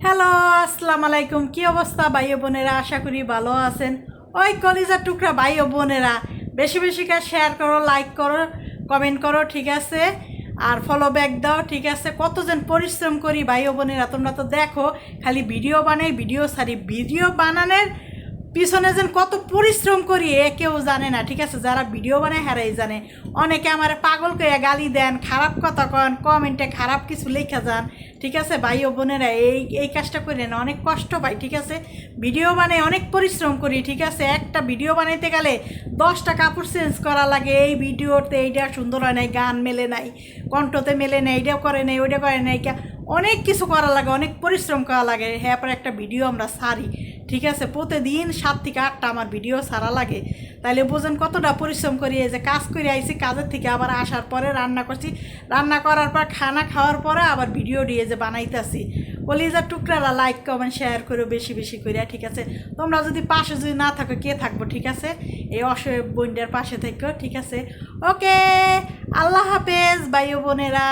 Hello, আসসালামু আলাইকুম। কি অবস্থা ভাই ও বোনেরা? আশা করি ভালো আছেন। ওই কলিজার টুকরা ভাই ও বোনেরা, বেশি বেশি করে শেয়ার করো, লাইক করো, কমেন্ট করো, ঠিক আছে? আর ফলো ব্যাক দাও, ঠিক আছে? কতজন পরিশ্রম করি ভাই ও বোনেরা, তোমরা তো দেখো। খালি ভিডিও বানাই, ভিডিও সারি, ভিডিও বানানোর পিছনে যেন কত পরিশ্রম করি কেউ জানে না, ঠিক আছে? যারা ভিডিও বানায় হারাই জানে। অনেকে আমার পাগল করে গালি দেন, খারাপ কথা কন, কমেন্টে খারাপ কিছু লেখা যান, ঠিক আছে? ভাই ও বোনেরা, এই কাজটা করি না, অনেক কষ্ট পাই, ঠিক আছে? ভিডিও বানাই, অনেক পরিশ্রম করি, ঠিক আছে? একটা ভিডিও বানাইতে গেলে 10টা কাপড় চেঞ্জ করা লাগে। এই ভিডিওতে এইটা সুন্দর হয় নাই, গান মেলে নাই, কণ্ঠতে মেলে নাই, এইটাও করে নাই, ওইটা করে নাই, অনেক কিছু করা লাগে, অনেক পরিশ্রম করা লাগে। হ্যাঁ, পরে একটা ভিডিও আমরা সারি, ঠিক আছে? প্রতিদিন 7 থেকে 8টা আমার ভিডিও সারা লাগে। তাইলে বোঝেন কতটা পরিশ্রম করি। এই যে কাজ করে আইছি, কাজের থেকে আবার আসার পরে রান্না করছি, রান্না করার পর খানা খাওয়ার পরে আবার ভিডিও দিয়ে যে বানাইতেছি। কলিজার টুকরারা লাইক কমেন্ট শেয়ার করো বেশি বেশি করে, ঠিক আছে? তোমরা যদি পাশে যদি না থাকো, কে থাকবো, ঠিক আছে? এই অসহায় বোনটার পাশে থেকো, ঠিক আছে? ওকে, আল্লাহ হাফেজ ভাই ও বোনেরা।